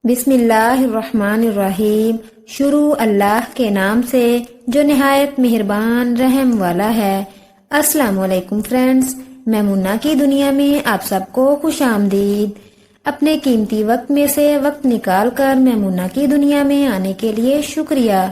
بسم اللہ الرحمن الرحیم۔ شروع اللہ کے نام سے جو نہایت مہربان رحم والا ہے۔ السلام علیکم فرینڈز، میمونہ کی دنیا میں آپ سب کو خوش آمدید۔ اپنے قیمتی وقت میں سے وقت نکال کر میمونہ کی دنیا میں آنے کے لیے شکریہ۔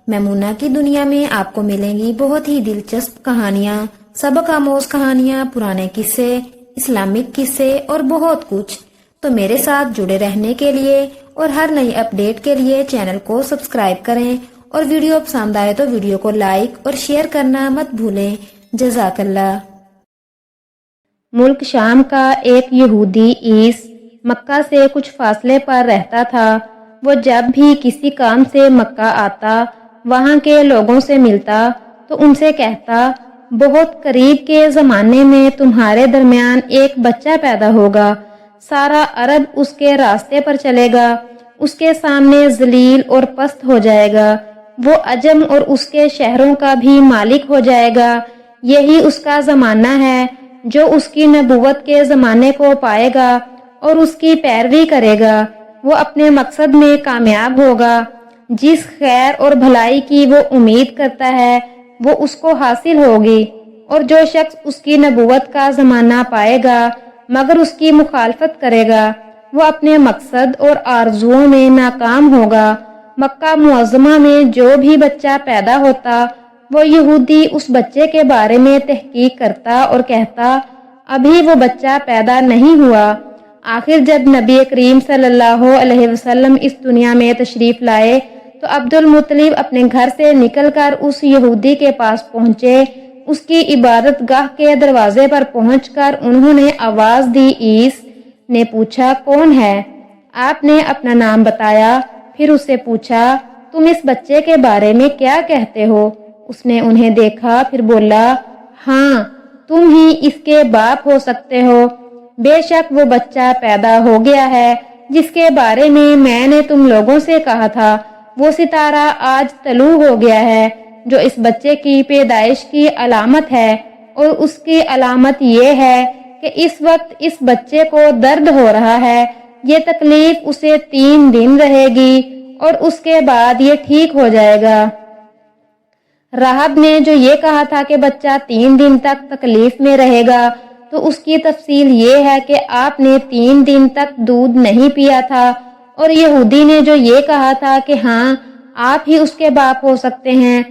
میمونہ کی دنیا میں آپ کو ملیں گی بہت ہی دلچسپ کہانیاں، سبق آموز کہانیاں، پرانے قصے، اسلامک قصے اور بہت کچھ۔ تو میرے ساتھ جڑے رہنے کے لیے اور ہر نئی اپڈیٹ کے لیے چینل کو سبسکرائب کریں، اور ویڈیو پسند آئے تو ویڈیو کو لائک اور شیئر کرنا مت بھولیں۔ جزاک اللہ۔ ملک شام کا ایک یہودی عیس مکہ سے کچھ فاصلے پر رہتا تھا۔ وہ جب بھی کسی کام سے مکہ آتا، وہاں کے لوگوں سے ملتا تو ان سے کہتا، بہت قریب کے زمانے میں تمہارے درمیان ایک بچہ پیدا ہوگا، سارا عرب اس کے راستے پر چلے گا، اس کے سامنے ذلیل اور پست ہو جائے گا، وہ عجم اور اس کے شہروں کا بھی مالک ہو جائے گا۔ یہی اس کا زمانہ ہے۔ جو اس کی نبوت کے زمانے کو پائے گا اور اس کی پیروی کرے گا، وہ اپنے مقصد میں کامیاب ہوگا۔ جس خیر اور بھلائی کی وہ امید کرتا ہے، وہ اس کو حاصل ہوگی، اور جو شخص اس کی نبوت کا زمانہ پائے گا مگر اس کی مخالفت کرے گا، وہ اپنے مقصد اور آرزوؤں میں ناکام ہوگا۔ مکہ معظمہ میں جو بھی بچہ پیدا ہوتا، وہ یہودی اس بچے کے بارے میں تحقیق کرتا اور کہتا، ابھی وہ بچہ پیدا نہیں ہوا۔ آخر جب نبی کریم صلی اللہ علیہ وسلم اس دنیا میں تشریف لائے تو عبد المطلب اپنے گھر سے نکل کر اس یہودی کے پاس پہنچے۔ اس کی عبادت گاہ کے دروازے پر پہنچ کر انہوں نے آواز دی۔ عیس نے پوچھا، کون ہے؟ آپ نے اپنا نام بتایا۔ پھر اس سے پوچھا، تم اس بچے کے بارے میں کیا کہتے ہو؟ اس نے انہیں دیکھا، پھر بولا، ہاں، تم ہی اس کے باپ ہو سکتے ہو۔ بے شک وہ بچہ پیدا ہو گیا ہے جس کے بارے میں نے تم لوگوں سے کہا تھا، وہ ستارہ آج طلوع ہو گیا ہے جو اس بچے کی پیدائش کی علامت ہے، اور اس کی علامت یہ ہے کہ اس وقت اس بچے کو درد ہو رہا ہے۔ یہ تکلیف اسے 3 دن رہے گی اور اس کے بعد یہ ٹھیک ہو جائے گا۔ راہب نے جو یہ کہا تھا کہ بچہ 3 دن تک تکلیف میں رہے گا، تو اس کی تفصیل یہ ہے کہ آپ نے 3 دن تک دودھ نہیں پیا تھا، اور یہودی نے جو یہ کہا تھا کہ ہاں، آپ ہی اس کے باپ ہو سکتے ہیں،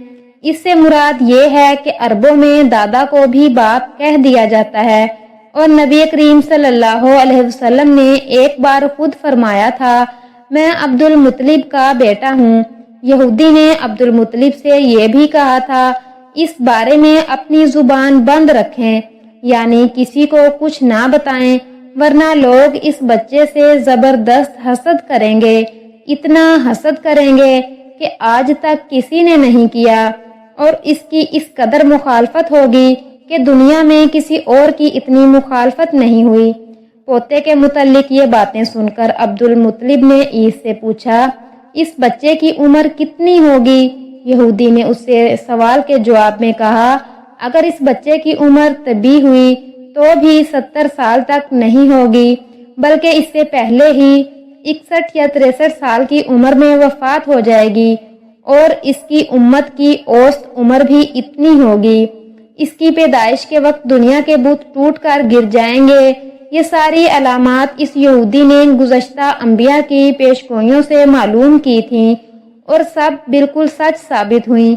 اس سے مراد یہ ہے کہ عربوں میں دادا کو بھی باپ کہہ دیا جاتا ہے۔ اور نبی کریم صلی اللہ علیہ وسلم نے ایک بار خود فرمایا تھا، میں عبد المطلب کا بیٹا ہوں۔ یہودی نے عبد المطلب سے یہ بھی کہا تھا، اس بارے میں اپنی زبان بند رکھیں، یعنی کسی کو کچھ نہ بتائیں، ورنہ لوگ اس بچے سے زبردست حسد کریں گے، اتنا حسد کریں گے کہ آج تک کسی نے نہیں کیا، اور اس کی اس قدر مخالفت ہوگی کہ دنیا میں کسی اور کی اتنی مخالفت نہیں ہوئی۔ پوتے کے متعلق یہ باتیں سن کر عبد المطلب نے عیس سے پوچھا، اس بچے کی عمر کتنی ہوگی؟ یہودی نے اس سے سوال کے جواب میں کہا، اگر اس بچے کی عمر طبی ہوئی تو بھی 70 سال تک نہیں ہوگی، بلکہ اس سے پہلے ہی 61 یا 63 سال کی عمر میں وفات ہو جائے گی، اور اس کی امت کی اوسط عمر بھی اتنی ہوگی۔ اس کی پیدائش کے وقت دنیا کے بت ٹوٹ کر گر جائیں گے۔ یہ ساری علامات اس یہودی نے گزشتہ انبیاء کی پیشگوئیوں سے معلوم کی تھیں، اور سب بالکل سچ ثابت ہوئیں۔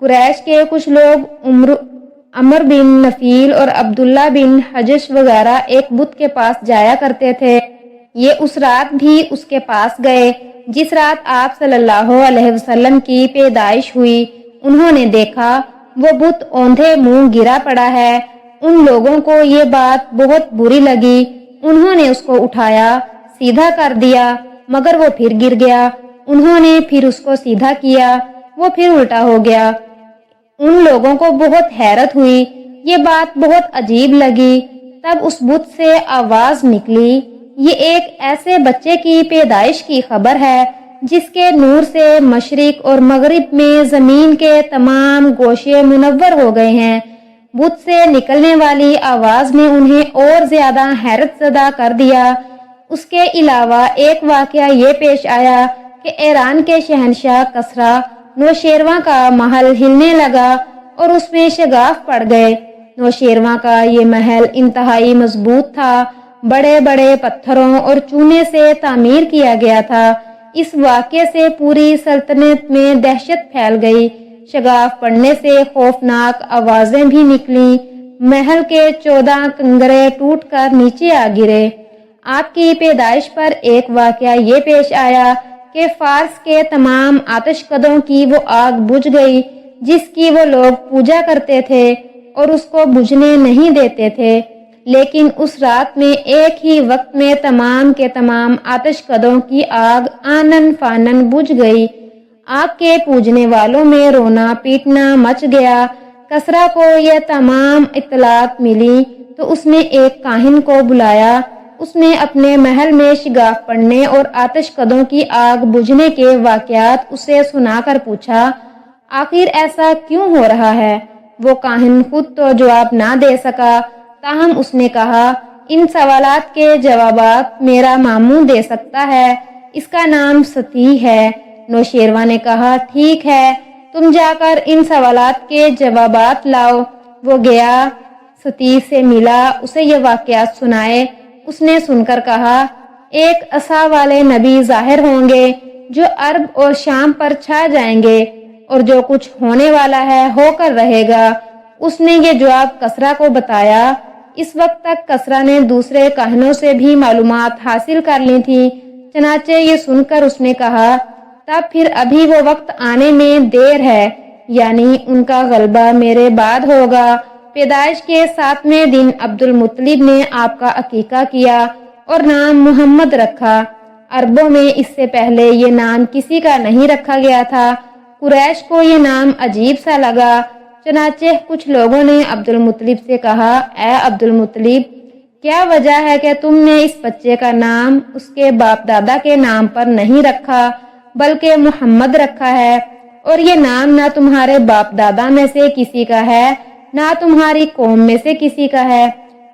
قریش کے کچھ لوگ عمر بن نفیل اور عبداللہ بن حجش وغیرہ ایک بت کے پاس جایا کرتے تھے۔ یہ اس رات بھی اس کے پاس گئے جس رات آپ صلی اللہ علیہ وسلم کی پیدائش ہوئی۔ انہوں نے دیکھا وہ بت اوندھے منہ گرا پڑا ہے۔ ان لوگوں کو یہ بات بہت بری لگی۔ انہوں نے اس کو اٹھایا، سیدھا کر دیا، مگر وہ پھر گر گیا۔ انہوں نے پھر اس کو سیدھا کیا، وہ پھر الٹا ہو گیا۔ ان لوگوں کو بہت حیرت ہوئی، یہ بات بہت عجیب لگی۔ تب اس بت سے آواز نکلی، یہ ایک ایسے بچے کی پیدائش کی خبر ہے جس کے نور سے مشرق اور مغرب میں زمین کے تمام گوشے منور ہو گئے ہیں۔ بت سے نکلنے والی آواز نے انہیں اور زیادہ حیرت زدہ کر دیا۔ اس کے علاوہ ایک واقعہ یہ پیش آیا کہ ایران کے شہنشاہ کسریٰ نوشیروان کا محل ہلنے لگا اور اس میں شگاف پڑ گئے۔ نوشیروان کا یہ محل انتہائی مضبوط تھا، بڑے بڑے پتھروں اور چونے سے تعمیر کیا گیا تھا۔ اس واقعے سے پوری سلطنت میں دہشت پھیل گئی۔ شگاف پڑنے سے خوفناک آوازیں بھی نکلیں، محل کے 14 کنگرے ٹوٹ کر نیچے آ گرے۔ آپ کی پیدائش پر ایک واقعہ یہ پیش آیا کہ فارس کے تمام آتش کدوں کی وہ آگ بجھ گئی جس کی وہ لوگ پوجا کرتے تھے اور اس کو بجھنے نہیں دیتے تھے، لیکن اس رات میں ایک ہی وقت میں تمام کے تمام آتش کدوں کی آگ آنن فانن بجھ گئی۔ آگ کے پوجنے والوں میں رونا پیٹنا مچ گیا۔ کسریٰ کو یہ تمام اطلاعات ملی تو اس نے ایک کاہن کو بلایا۔ اس نے اپنے محل میں شگاف پڑنے اور آتش کدوں کی آگ بجھنے کے واقعات اسے سنا کر پوچھا، آخر ایسا کیوں ہو رہا ہے؟ وہ کاہن خود تو جواب نہ دے سکا، تاہم اس نے کہا، ان سوالات کے جوابات میرا ماموں دے سکتا ہے، اس کا نام ستی ہے۔ نوشیروان نے کہا، ٹھیک ہے، تم جا کر ان سوالات کے جوابات لاؤ۔ وہ گیا، ستی سے ملا، اسے یہ واقعات سنائے۔ اس نے سن کر کہا، ایک عصا والے نبی ظاہر ہوں گے جو عرب اور شام پر چھا جائیں گے، اور جو کچھ ہونے والا ہے ہو کر رہے گا۔ اس نے یہ جواب کسریٰ کو بتایا۔ اس وقت تک کسریٰ نے دوسرے کاہنوں سے بھی معلومات حاصل کر لی تھی، چنانچہ یہ سن کر اس نے کہا، تب پھر ابھی وہ وقت آنے میں دیر ہے، یعنی ان کا غلبہ میرے بعد ہوگا۔ پیدائش کے 7ویں دن عبدالمطلب نے آپ کا عقیقہ کیا اور نام محمد رکھا۔ عربوں میں اس سے پہلے یہ نام کسی کا نہیں رکھا گیا تھا۔ قریش کو یہ نام عجیب سا لگا، چنانچہ کچھ لوگوں نے عبدالمطلب سے کہا، اے عبدالمطلب، کیا وجہ ہے کہ تم نے اس بچے کا نام اس کے باپ دادا کے نام پر نہیں رکھا بلکہ محمد رکھا ہے، اور یہ نام نہ تمہارے باپ دادا میں سے کسی کا ہے نہ تمہاری قوم میں سے کسی کا ہے؟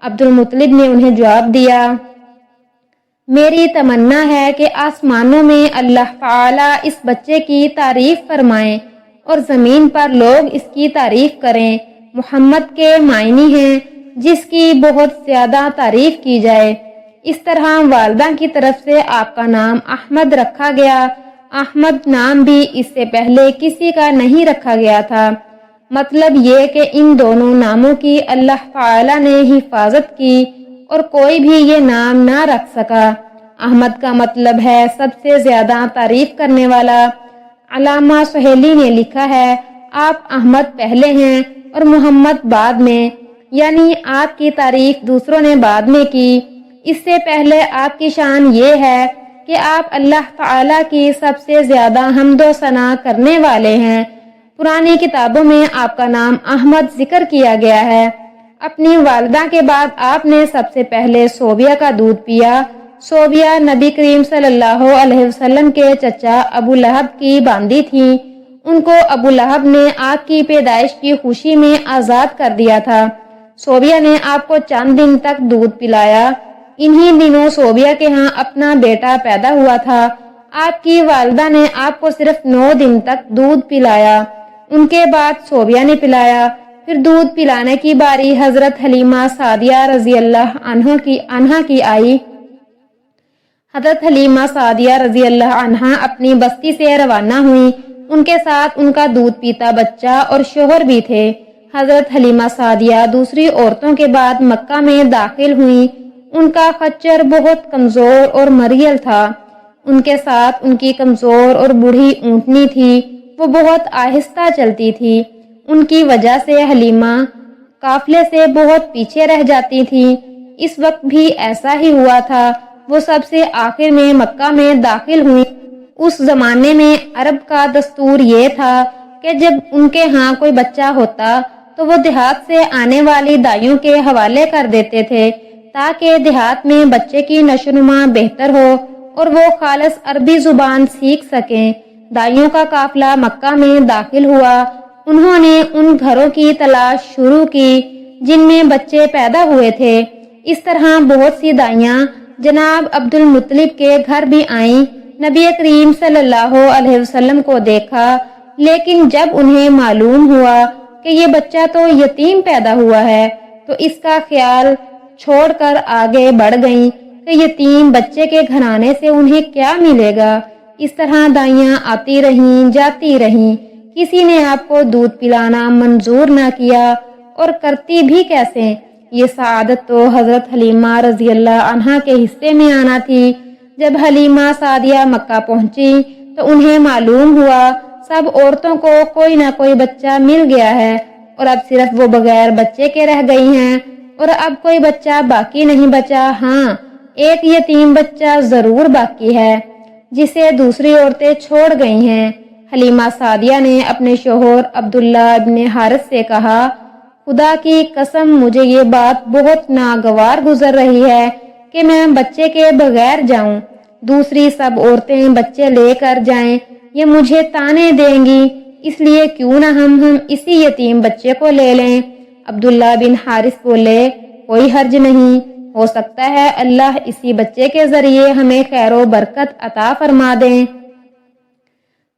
عبدالمطلب نے انہیں جواب دیا، میری تمنا ہے کہ آسمانوں میں اللہ تعالی اس بچے کی تعریف فرمائیں اور زمین پر لوگ اس کی تعریف کریں۔ محمد کے معنی ہیں جس کی بہت زیادہ تعریف کی جائے۔ اس طرح والدہ کی طرف سے آپ کا نام احمد رکھا گیا۔ احمد نام بھی اس سے پہلے کسی کا نہیں رکھا گیا تھا۔ مطلب یہ کہ ان دونوں ناموں کی اللہ تعالی نے حفاظت کی اور کوئی بھی یہ نام نہ رکھ سکا۔ احمد کا مطلب ہے سب سے زیادہ تعریف کرنے والا۔ علامہ سہیلی نے لکھا ہے، آپ احمد پہلے ہیں اور محمد بعد میں، یعنی آپ کی تعریف دوسروں نے بعد میں کی۔ اس سے پہلے آپ کی شان یہ ہے کہ آپ اللہ تعالی کی سب سے زیادہ حمد و ثنا کرنے والے ہیں۔ پرانی کتابوں میں آپ کا نام احمد ذکر کیا گیا ہے۔ اپنی والدہ کے بعد آپ نے سب سے پہلے صوبیہ کا دودھ پیا۔ صوبیہ نبی کریم صلی اللہ علیہ وسلم کے چچا ابو لہب کی باندی تھیں۔ ان کو ابو لہب نے آپ کی پیدائش کی خوشی میں آزاد کر دیا تھا۔ صوبیہ نے آپ کو چند دن تک دودھ پلایا۔ انہی دنوں صوبیہ کے ہاں اپنا بیٹا پیدا ہوا تھا۔ آپ کی والدہ نے آپ کو صرف 9 دن تک دودھ پلایا۔ ان کے بعد صوبیہ نے پلایا۔ پھر دودھ پلانے کی باری حضرت حلیمہ سعدیہ رضی اللہ عنہا کی آئی۔ حضرت حلیمہ سعدیہ رضی اللہ عنہا اپنی بستی سے روانہ ہوئی۔ ان کے ساتھ ان کا دودھ پیتا بچہ اور شوہر بھی تھے۔ حضرت حلیمہ سعدیہ دوسری عورتوں کے بعد مکہ میں داخل ہوئیں۔ ان کا خچر بہت کمزور اور مریل تھا۔ ان کے ساتھ ان کی کمزور اور بوڑھی اونٹنی تھی، وہ بہت آہستہ چلتی تھی۔ ان کی وجہ سے حلیمہ قافلے سے بہت پیچھے رہ جاتی تھی۔ اس وقت بھی ایسا ہی ہوا تھا۔ وہ سب سے آخر میں مکہ میں داخل ہوئی۔ اس زمانے میں عرب کا دستور یہ تھا کہ جب ان کے ہاں کوئی بچہ ہوتا تو وہ دیہات سے آنے والی دائیوں کے حوالے کر دیتے تھے تاکہ دیہات میں بچے کی نشو و نما بہتر ہو اور وہ خالص عربی زبان سیکھ سکیں۔ دائیوں کا قافلہ مکہ میں داخل ہوا۔ انہوں نے ان گھروں کی تلاش شروع کی جن میں بچے پیدا ہوئے تھے۔ اس طرح بہت سی دائیاں جناب عبد المطلب کے گھر بھی آئیں، نبی کریم صلی اللہ علیہ وسلم کو دیکھا، لیکن جب انہیں معلوم ہوا کہ یہ بچہ تو یتیم پیدا ہوا ہے تو اس کا خیال چھوڑ کر آگے بڑھ گئیں کہ یتیم بچے کے گھرانے سے انہیں کیا ملے گا۔ اس طرح دائیاں آتی رہیں جاتی رہیں، کسی نے آپ کو دودھ پلانا منظور نہ کیا، اور کرتی بھی کیسے؟ یہ سعادت تو حضرت حلیمہ رضی اللہ عنہا کے حصے میں آنا تھی۔ جب حلیمہ سعدیہ مکہ پہنچی تو انہیں معلوم ہوا سب عورتوں کو کوئی نہ کوئی بچہ مل گیا ہے، اور اب صرف وہ بغیر بچے کے رہ گئی ہیں، اور اب کوئی بچہ باقی نہیں بچا۔ ہاں، ایک یتیم بچہ ضرور باقی ہے جسے دوسری عورتیں چھوڑ گئی ہیں۔ حلیمہ سعدیہ نے اپنے شوہر عبداللہ ابن حارث سے کہا، خدا کی قسم مجھے یہ بات بہت ناگوار گزر رہی ہے کہ میں بچے کے بغیر جاؤں، دوسری سب عورتیں بچے لے کر جائیں، یہ مجھے طعنے دیں گی، اس لیے کیوں نہ ہم اسی یتیم بچے کو لے لیں۔ عبداللہ بن حارث بولے، کوئی حرج نہیں، ہو سکتا ہے اللہ اسی بچے کے ذریعے ہمیں خیر و برکت عطا فرما دیں۔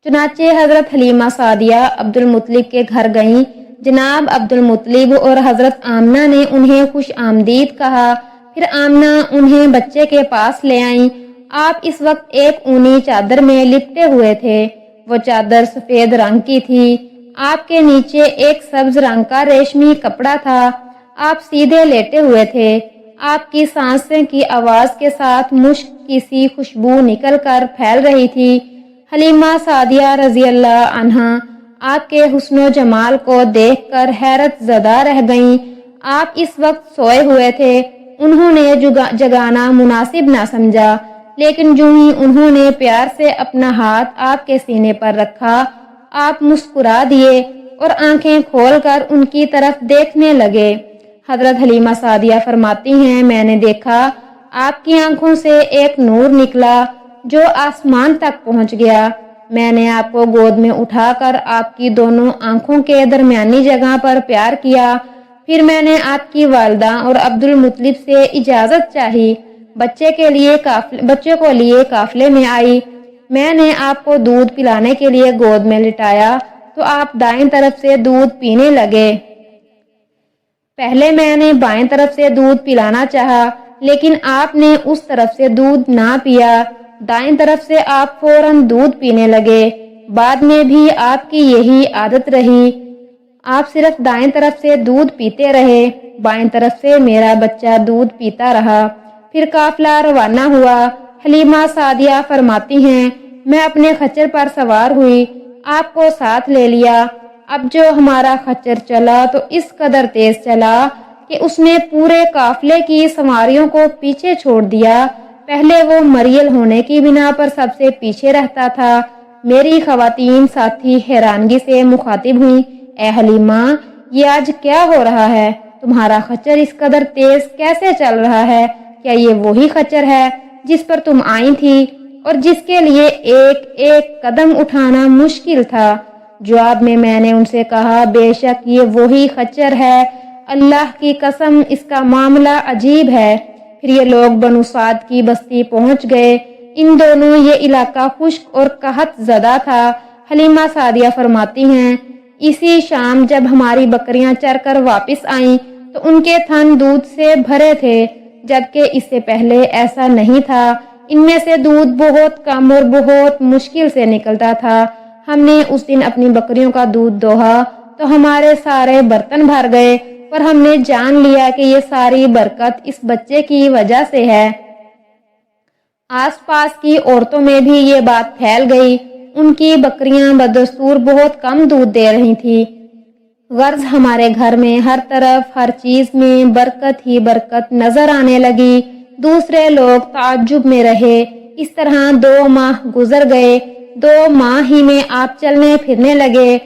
چنانچہ حضرت حلیمہ سعدیہ عبد المطلب کے گھر گئیں۔ جناب عبد المطلب اور حضرت آمنہ نے انہیں خوش آمدید کہا، پھر آمنہ انہیں بچے کے پاس لے آئیں۔ آپ اس وقت ایک اونی چادر میں لپٹے ہوئے تھے، وہ چادر سفید رنگ کی تھی، آپ کے نیچے ایک سبز رنگ کا ریشمی کپڑا تھا، آپ سیدھے لیٹے ہوئے تھے، آپ کی سانسیں کی آواز کے ساتھ مشک کی سی خوشبو نکل کر پھیل رہی تھی۔ حلیمہ سعدیہ رضی اللہ عنہا آپ کے حسن و جمال کو دیکھ کر حیرت زدہ رہ گئیں۔ آپ اس وقت سوئے ہوئے تھے، انہوں نے جگانا مناسب نہ سمجھا، لیکن جو ہی انہوں نے پیار سے اپنا ہاتھ آپ کے سینے پر رکھا، آپ مسکرا دیے اور آنکھیں کھول کر ان کی طرف دیکھنے لگے۔ حضرت حلیمہ سعدیہ فرماتی ہیں، میں نے دیکھا آپ کی آنکھوں سے ایک نور نکلا جو آسمان تک پہنچ گیا۔ میں نے آپ کو گود میں اٹھا کر آپ کی دونوں آنکھوں کے درمیانی جگہ پر پیار کیا، پھر میں نے آپ کی والدہ اور عبد المطلب سے اجازت چاہی، بچے کو لیے قافلے میں آئی، میں نے آپ کو دودھ پلانے کے لیے گود میں لٹایا تو آپ دائیں طرف سے دودھ پینے لگے۔ پہلے میں نے بائیں طرف سے دودھ پلانا چاہا، لیکن آپ نے اس طرف سے دودھ نہ پیا، دائیں طرف سے آپ فوراً دودھ پینے لگے۔ بعد میں بھی آپ کی یہی عادت رہی، آپ صرف دائیں طرف سے دودھ پیتے رہے، بائیں طرف سے میرا بچہ دودھ پیتا رہا۔ پھر قافلہ روانہ ہوا۔ حلیمہ سعدیہ فرماتی ہیں، میں اپنے خچر پر سوار ہوئی، آپ کو ساتھ لے لیا۔ اب جو ہمارا خچر چلا تو اس قدر تیز چلا کہ اس نے پورے قافلے کی سواریوں کو پیچھے چھوڑ دیا۔ پہلے وہ مریل ہونے کی بنا پر سب سے پیچھے رہتا تھا۔ میری خواتین ساتھی حیرانگی سے مخاطب ہوئیں، اے حلیمہ، یہ آج کیا ہو رہا ہے؟ تمہارا خچر اس قدر تیز کیسے چل رہا ہے؟ کیا یہ وہی خچر ہے جس پر تم آئی تھی اور جس کے لیے ایک ایک قدم اٹھانا مشکل تھا؟ جواب میں نے ان سے کہا، بے شک یہ وہی خچر ہے، اللہ کی قسم اس کا معاملہ عجیب ہے۔ پھر یہ لوگ بنو سعد کی بستی پہنچ گئے۔ ان دونوں یہ علاقہ خشک اور قحط زدہ تھا۔ حلیمہ سعدیہ فرماتی ہیں، اسی شام جب ہماری بکریاں چر کر واپس آئیں تو ان کے تھن دودھ سے بھرے تھے، جبکہ اس سے پہلے ایسا نہیں تھا، ان میں سے دودھ بہت کم اور بہت مشکل سے نکلتا تھا۔ ہم نے اس دن اپنی بکریوں کا دودھ دوہا تو ہمارے سارے برتن بھر گئے، اور ہم نے جان لیا کہ یہ ساری برکت اس بچے کی وجہ سے ہے۔ آس پاس کی عورتوں میں بھی یہ بات پھیل گئی، ان کی بکریاں بدستور بہت کم دودھ دے رہی تھی۔ غرض ہمارے گھر میں ہر طرف ہر چیز میں برکت ہی برکت نظر آنے لگی۔ دوسرے لوگ تعجب میں رہے۔ اس طرح 2 ماہ گزر گئے۔ 2 ماہ ہی میں آپ چلنے پھرنے لگے۔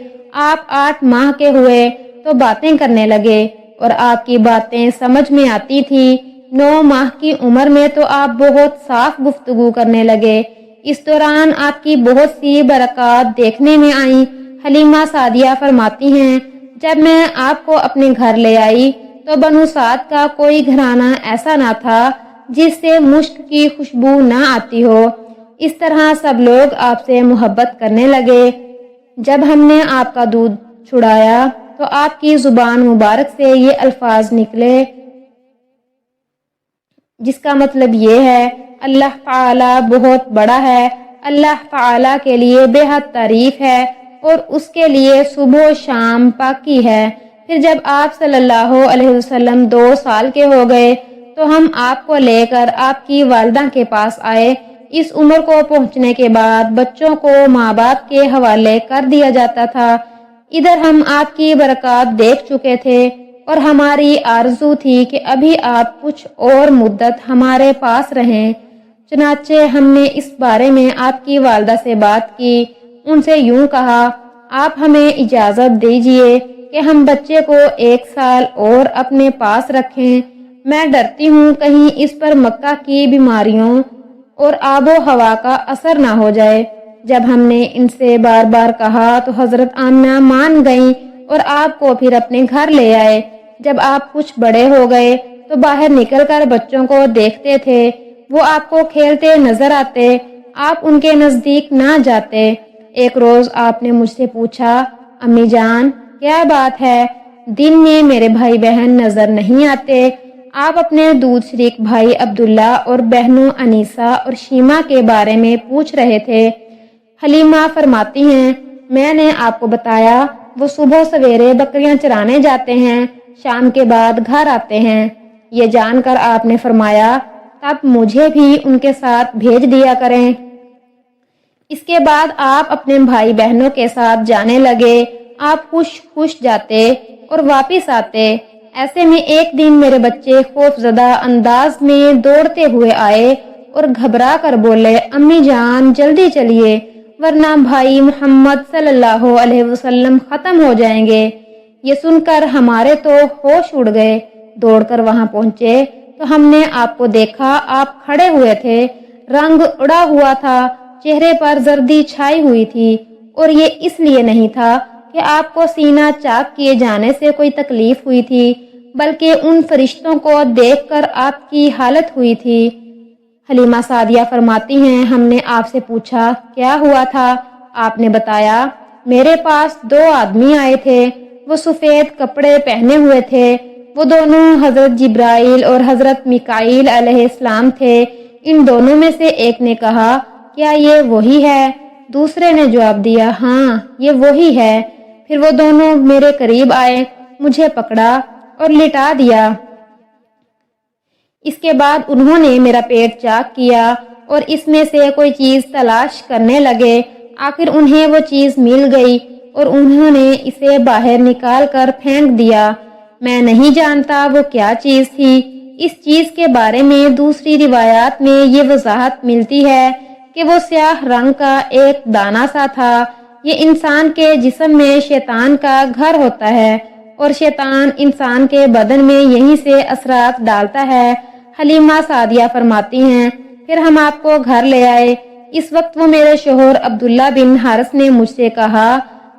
آپ 8 ماہ کے ہوئے تو باتیں کرنے لگے اور آپ کی باتیں سمجھ میں آتی تھی۔ 9 ماہ کی عمر میں تو آپ بہت صاف گفتگو کرنے لگے۔ اس دوران آپ کی بہت سی برکات دیکھنے میں آئیں۔ حلیمہ سعدیہ فرماتی ہیں، جب میں آپ کو اپنے گھر لے آئی تو بنو سعد کا کوئی گھرانہ ایسا نہ تھا جس سے مشک کی خوشبو نہ آتی ہو۔ اس طرح سب لوگ آپ سے محبت کرنے لگے۔ جب ہم نے آپ کا دودھ چھڑایا تو آپ کی زبان مبارک سے یہ الفاظ نکلے جس کا مطلب یہ ہے اللہ تعالیٰ بہت بڑا ہے، اللہ تعالیٰ کے لیے بے حد تعریف ہے اور اس کے لیے صبح و شام پاکی ہے۔ پھر جب آپ صلی اللہ علیہ وسلم 2 سال کے ہو گئے تو ہم آپ کو لے کر آپ کی والدہ کے پاس آئے۔ اس عمر کو پہنچنے کے بعد بچوں کو ماں باپ کے حوالے کر دیا جاتا تھا۔ ادھر ہم آپ کی برکات دیکھ چکے تھے اور ہماری آرزو تھی کہ ابھی آپ کچھ اور مدت ہمارے پاس رہیں۔ چنانچہ ہم نے اس بارے میں آپ کی والدہ سے بات کی۔ ان سے یوں کہا، آپ ہمیں اجازت دیجئے کہ ہم بچے کو 1 سال اور اپنے پاس رکھیں۔ میں ڈرتی ہوں کہیں اس پر مکہ کی بیماریوں اور آب و ہوا کا اثر نہ ہو جائے۔ جب ہم نے ان سے بار بار کہا تو حضرت آمنہ مان گئیں اور آپ کو پھر اپنے گھر لے آئے۔ جب آپ کچھ بڑے ہو گئے تو باہر نکل کر بچوں کو دیکھتے تھے، وہ آپ کو کھیلتے نظر آتے، آپ ان کے نزدیک نہ جاتے۔ ایک روز آپ نے مجھ سے پوچھا، امی جان کیا بات ہے، دن میں میرے بھائی بہن نظر نہیں آتے؟ آپ اپنے دودھ شریک بھائی عبداللہ اور بہنوں انیسہ اور شیمہ کے بارے میں پوچھ رہے تھے۔ حلیمہ فرماتی ہیں، میں نے آپ کو بتایا وہ صبح سویرے بکریاں چرانے جاتے ہیں، شام کے بعد گھر آتے ہیں۔ یہ جان کر آپ نے فرمایا، تب مجھے بھی ان کے ساتھ بھیج دیا کریں۔ اس کے بعد آپ اپنے بھائی بہنوں کے ساتھ جانے لگے۔ آپ خوش جاتے اور واپس آتے۔ ایسے میں ایک دن میرے بچے خوف زدہ انداز میں دوڑتے ہوئے آئے اور گھبرا کر بولے، امی جان جلدی چلیے ورنہ بھائی محمد صلی اللہ علیہ وسلم ختم ہو جائیں گے۔ یہ سن کر ہمارے تو ہوش اڑ گئے۔ دوڑ کر وہاں پہنچے تو ہم نے آپ کو دیکھا، آپ کھڑے ہوئے تھے، رنگ اڑا ہوا تھا، چہرے پر زردی چھائی ہوئی تھی، اور یہ اس لیے نہیں تھا کہ آپ کو سینہ چاک کیے جانے سے کوئی تکلیف ہوئی تھی، بلکہ ان فرشتوں کو دیکھ کر آپ کی حالت ہوئی تھی۔ حلیمہ سعدیہ فرماتی ہیں، ہم نے آپ سے پوچھا کیا ہوا تھا؟ آپ نے بتایا، میرے پاس 2 آدمی آئے تھے، وہ سفید کپڑے پہنے ہوئے تھے، وہ دونوں حضرت جبرائیل اور حضرت میکائیل علیہ السلام تھے۔ ان دونوں میں سے ایک نے کہا، کیا یہ وہی ہے؟ دوسرے نے جواب دیا، ہاں یہ وہی ہے۔ پھر وہ دونوں میرے قریب آئے، مجھے پکڑا اور لٹا دیا۔ اس کے بعد انہوں نے میرا پیٹ چاک کیا اور اس میں سے کوئی چیز تلاش کرنے لگے۔ آخر انہیں وہ چیز مل گئی اور انہوں نے اسے باہر نکال کر پھینک دیا۔ میں نہیں جانتا وہ کیا چیز تھی۔ اس چیز کے بارے میں دوسری روایات میں یہ وضاحت ملتی ہے کہ وہ سیاہ رنگ کا ایک دانہ سا تھا۔ یہ انسان کے جسم میں شیطان کا گھر ہوتا ہے اور شیطان انسان کے بدن میں یہیں سے اثرات ڈالتا ہے۔ حلیمہ سعدیہ فرماتی ہیں، پھر ہم آپ کو گھر لے آئے۔ اس وقت وہ میرے شوہر عبداللہ بن حارث نے مجھ سے کہا،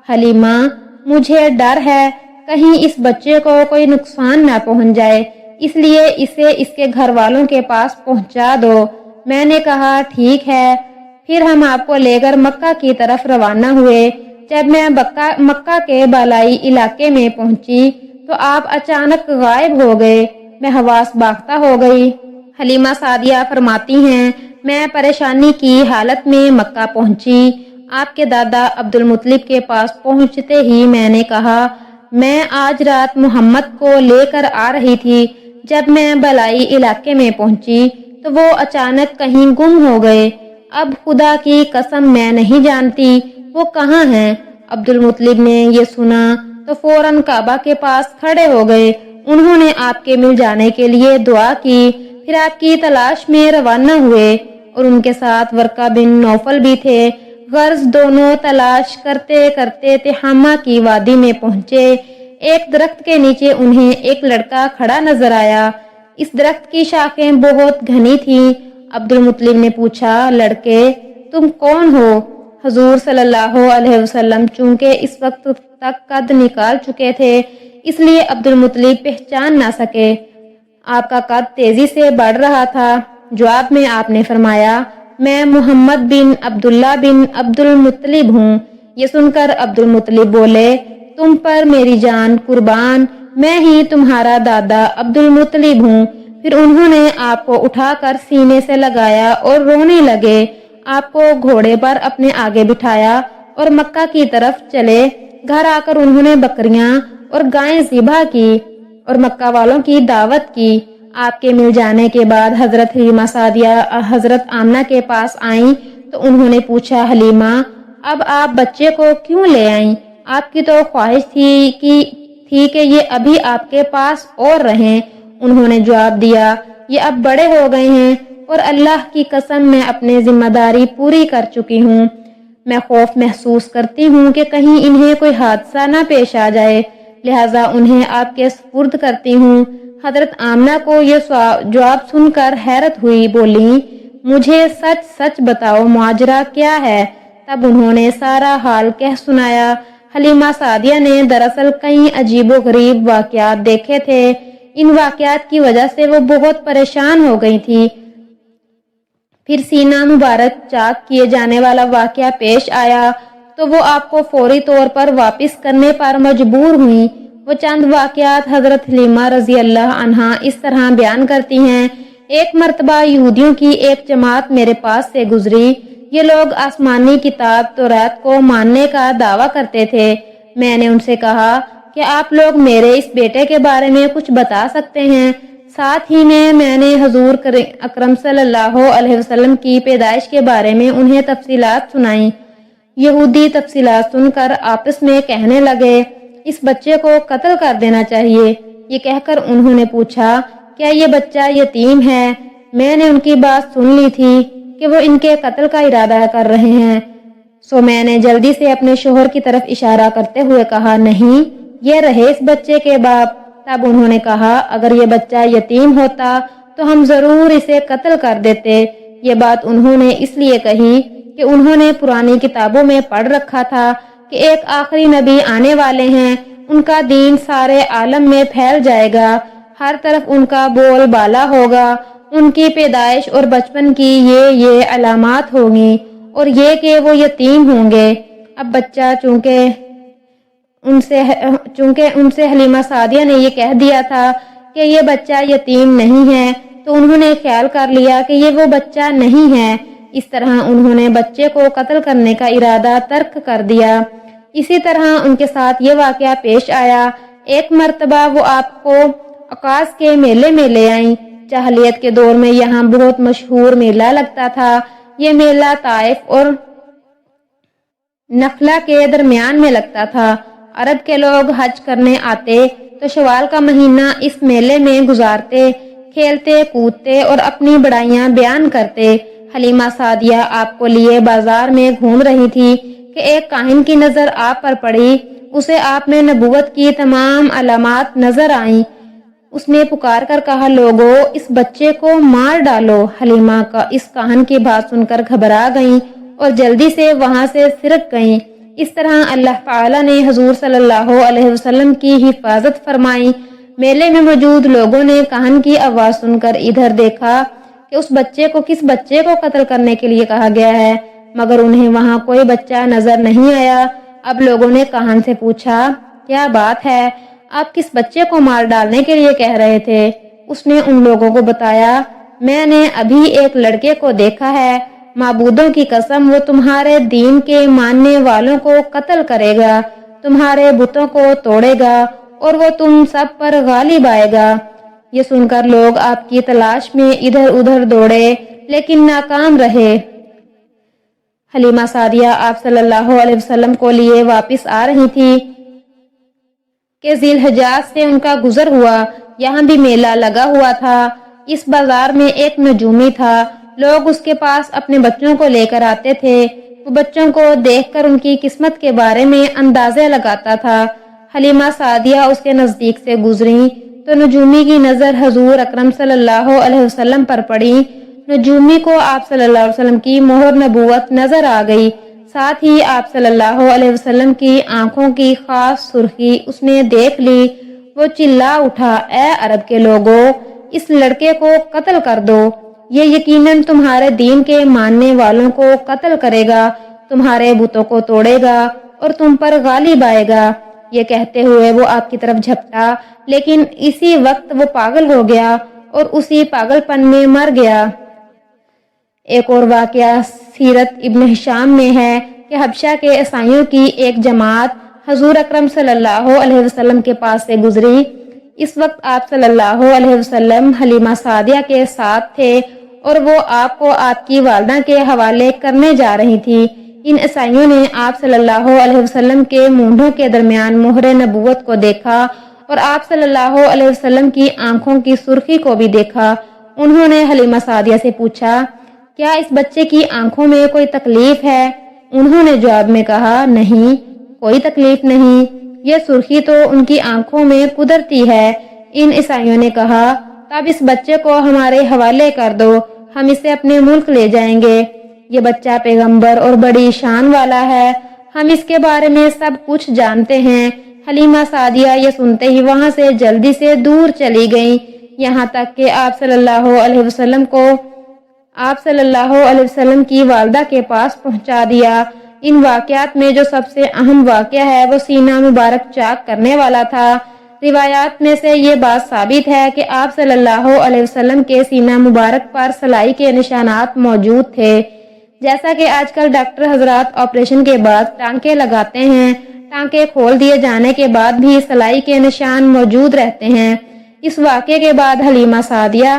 حلیمہ مجھے ڈر ہے کہیں اس بچے کو کوئی نقصان نہ پہنچ جائے، اس لیے اسے اس کے گھر والوں کے پاس پہنچا دو۔ میں نے کہا ٹھیک ہے۔ پھر ہم آپ کو لے کر مکہ کی طرف روانہ ہوئے۔ جب میں مکہ کے بالائی علاقے میں پہنچی تو آپ اچانک غائب ہو گئے، میں حواس باختہ ہو گئی۔ حلیمہ سعدیہ فرماتی ہیں، میں پریشانی کی حالت میں مکہ پہنچی۔ آپ کے دادا عبد المطلب کے پاس پہنچتے ہی میں نے کہا، میں آج رات محمد کو لے کر آ رہی تھی۔ جب میں بالائی علاقے میں پہنچی تو وہ اچانک کہیں گم ہو گئے۔ اب خدا کی قسم میں نہیں جانتی وہ کہاں ہیں۔ عبد المطلب نے یہ سنا تو فوراً کعبہ کے پاس کھڑے ہو گئے۔ انہوں نے آپ کے مل جانے کے لیے دعا کی، پھر آپ کی تلاش میں روانہ ہوئے اور ان کے ساتھ ورقہ بن نوفل بھی تھے۔ غرض دونوں تلاش کرتے کرتے تہامہ کی وادی میں پہنچے۔ ایک درخت کے نیچے انہیں ایک لڑکا کھڑا نظر آیا۔ اس درخت کی شاخیں بہت گھنی تھیں۔ عبد المطلب نے پوچھا، لڑکے تم کون ہو؟ حضور صلی اللہ علیہ وسلم چونکہ اس وقت تک قد نکال چکے تھے، اس لیے عبد المطلب پہچان نہ سکے۔ آپ کا قد تیزی سے بڑھ رہا تھا۔ جواب میں آپ نے فرمایا، میں محمد بن عبداللہ بن عبد المطلب ہوں۔ یہ سن کر عبد المطلب بولے، تم پر میری جان قربان، میں ہی تمہارا دادا عبد المطلب ہوں۔ پھر انہوں نے آپ کو اٹھا کر سینے سے لگایا اور رونے لگے۔ آپ کو گھوڑے پر اپنے آگے بٹھایا اور مکہ کی طرف چلے۔ گھر آ کر انہوں نے بکریاں اور گائیں ذبح کی اور مکہ والوں کی دعوت کی۔ آپ کے مل جانے کے بعد حضرت حلیمہ سعدیہ حضرت آمنہ کے پاس آئیں تو انہوں نے پوچھا، حلیمہ اب آپ بچے کو کیوں لے آئیں؟ آپ کی تو خواہش تھی کہ یہ ابھی آپ کے پاس اور رہیں۔ انہوں نے جواب دیا، یہ اب بڑے ہو گئے ہیں اور اللہ کی قسم میں اپنی ذمہ داری پوری کر چکی ہوں۔ میں خوف محسوس کرتی ہوں کہ کہیں انہیں کوئی حادثہ نہ پیش آ جائے، لہٰذا انہیں آپ کے سپرد کرتی ہوں۔ حضرت آمنہ کو یہ جواب سن کر حیرت ہوئی، بولیں، مجھے سچ سچ بتاؤ ماجرا کیا ہے؟ تب انہوں نے سارا حال کہہ سنایا۔ حلیمہ سعدیہ نے دراصل کئی عجیب و غریب واقعات دیکھے تھے۔ ان واقعات کی وجہ سے وہ بہت پریشان ہو گئی تھی۔ پھر سینہ مبارک چاک کیے جانے والا واقعہ پیش آیا تو وہ آپ کو فوری طور پر واپس کرنے پر مجبور ہوئیں۔ وہ چند واقعات حضرت حلیمہ رضی اللہ عنہا اس طرح بیان کرتی ہیں، ایک مرتبہ یہودیوں کی ایک جماعت میرے پاس سے گزری۔ یہ لوگ آسمانی کتاب توریت کو ماننے کا دعویٰ کرتے تھے۔ میں نے ان سے کہا کہ آپ لوگ میرے اس بیٹے کے بارے میں کچھ بتا سکتے ہیں؟ ساتھ ہی میں نے حضور اکرم صلی اللہ علیہ وسلم کی پیدائش کے بارے میں انہیں تفصیلات سنائیں۔ یہودی تفصیلات سن کر آپس میں کہنے لگے، اس بچے کو قتل کر دینا چاہیے۔ یہ کہہ کر انہوں نے پوچھا، کیا یہ بچہ یتیم ہے؟ میں نے ان کی بات سن لی تھی کہ وہ ان کے قتل کا ارادہ کر رہے ہیں، سو میں نے جلدی سے اپنے شوہر کی طرف اشارہ کرتے ہوئے کہا، نہیں، یہ رہے اس بچے کے باپ۔ تب انہوں نے کہا، اگر یہ بچہ یتیم ہوتا تو ہم ضرور اسے قتل کر دیتے۔ یہ بات انہوں نے اس لیے کہی کہ انہوں نے پرانی کتابوں میں پڑھ رکھا تھا کہ ایک آخری نبی آنے والے ہیں، ان کا دین سارے عالم میں پھیل جائے گا، ہر طرف ان کا بول بالا ہوگا، ان کی پیدائش اور بچپن کی یہ علامات ہوگی اور یہ کہ وہ یتیم ہوں گے۔ اب بچہ چونکہ ان سے حلیمہ سعدیہ نے یہ کہہ دیا تھا کہ یہ بچہ یتیم نہیں ہے تو انہوں نے خیال کر لیا کہ یہ وہ بچہ نہیں ہے۔ اس طرح انہوں نے بچے کو قتل کرنے کا ارادہ ترک کر دیا۔ اسی طرح ان کے ساتھ یہ واقعہ پیش آیا۔ ایک مرتبہ وہ آپ کو عکاظ کے میلے میں لے آئیں۔ جاہلیت کے دور میں یہاں بہت مشہور میلہ لگتا تھا۔ یہ میلہ طائف اور نخلا کے درمیان میں لگتا تھا۔ عرب کے لوگ حج کرنے آتے تو شوال کا مہینہ اس میلے میں گزارتے، کھیلتے کودتے اور اپنی بڑائیاں بیان کرتے۔ حلیمہ سعدیہ آپ کو لیے بازار میں گھوم رہی تھی کہ ایک کاہن کی نظر آپ پر پڑی۔ اسے آپ میں نبوت کی تمام علامات نظر آئیں۔ اس نے پکار کر کہا، لوگو اس بچے کو مار ڈالو۔ حلیمہ اس کاہن کی بات سن کر گھبرا گئیں اور جلدی سے وہاں سے سرک گئیں۔ اس طرح اللہ تعالیٰ نے حضور صلی اللہ علیہ وسلم کی حفاظت فرمائی۔ میلے میں موجود لوگوں نے کاہن کی آواز سن کر ادھر دیکھا کہ اس بچے کو کس بچے کو قتل کرنے کے لیے کہا گیا ہے، مگر انہیں وہاں کوئی بچہ نظر نہیں آیا۔ اب لوگوں نے کاہن سے پوچھا، کیا بات ہے، آپ کس بچے کو مار ڈالنے کے لیے کہہ رہے تھے؟ اس نے ان لوگوں کو بتایا، میں نے ابھی ایک لڑکے کو دیکھا ہے، معبودوں کی قسم وہ تمہارے دین کے ماننے والوں کو قتل کرے گا، تمہارے بتوں کو توڑے گا اور وہ تم سب پر غالب آئے گا۔ یہ سن کر لوگ آپ کی تلاش میں ادھر ادھر دوڑے لیکن ناکام رہے۔ حلیمہ سعدیہ آپ صلی اللہ علیہ وسلم کو لیے واپس آ رہی تھی کہ ذی الحجاز سے ان کا گزر ہوا۔ یہاں بھی میلہ لگا ہوا تھا۔ اس بازار میں ایک نجومی تھا۔ لوگ اس کے پاس اپنے بچوں کو لے کر آتے تھے۔ وہ بچوں کو دیکھ کر ان کی قسمت کے بارے میں اندازے لگاتا تھا۔ حلیمہ سعدیہ اس کے نزدیک سے گزری تو نجومی کی نظر حضور اکرم صلی اللہ علیہ وسلم پر پڑی۔ نجومی کو آپ صلی اللہ علیہ وسلم کی مہر نبوت نظر آ گئی، ساتھ ہی آپ صلی اللہ علیہ وسلم کی آنکھوں کی خاص سرخی اس نے دیکھ لی۔ وہ چلا اٹھا، اے عرب کے لوگو، اس لڑکے کو قتل کر دو، یہ یقیناً تمہارے دین کے ماننے والوں کو قتل کرے گا، تمہارے بتوں کو توڑے گا اور تم پر غالب آئے گا۔ یہ کہتے ہوئے وہ آپ کی طرف جھپٹا، لیکن اسی وقت وہ پاگل ہو گیا اور اسی پاگل پن میں مر گیا۔ ایک اور واقعہ سیرت ابن ہشام میں ہے کہ حبشہ کے عیسائیوں کی ایک جماعت حضور اکرم صلی اللہ علیہ وسلم کے پاس سے گزری۔ اس وقت آپ صلی اللہ علیہ وسلم حلیمہ سعدیہ کے ساتھ تھے اور وہ آپ کو آپ کی والدہ کے حوالے کرنے جا رہی تھی۔ ان عیسائیوں نے آپ صلی اللہ علیہ وسلم کے مونڈھوں کے درمیان مہر نبوت کو دیکھا اور آپ صلی اللہ علیہ وسلم کی آنکھوں کی سرخی کو بھی دیکھا۔ انہوں نے حلیمہ سعدیہ سے پوچھا، کیا اس بچے کی آنکھوں میں کوئی تکلیف ہے؟ انہوں نے جواب میں کہا، نہیں، کوئی تکلیف نہیں، یہ سرخی تو ان کی آنکھوں میں قدرتی ہے۔ ان عیسائیوں نے کہا، تب اس بچے کو ہمارے حوالے کر دو، ہم اسے اپنے ملک لے جائیں گے۔ یہ بچہ پیغمبر اور بڑی شان والا ہے، ہم اس کے بارے میں سب کچھ جانتے ہیں۔ حلیمہ سعدیہ یہ سنتے ہی وہاں سے جلدی سے دور چلی گئیں، یہاں تک کہ آپ صلی اللہ علیہ وسلم کی والدہ کے پاس پہنچا دیا۔ ان واقعات میں جو سب سے اہم واقعہ ہے وہ سینہ مبارک چاک کرنے والا تھا۔ روایات میں سے یہ بات ثابت ہے کہ آپ صلی اللہ علیہ وسلم کے سینہ مبارک پر سلائی کے نشانات موجود تھے۔ جیسا کہ آج کل ڈاکٹر حضرات آپریشن کے بعد ٹانکے لگاتے ہیں، ٹانکے کھول دیے جانے کے بعد بھی سلائی کے نشان موجود رہتے ہیں۔ اس واقعے کے بعد حلیمہ سعدیہ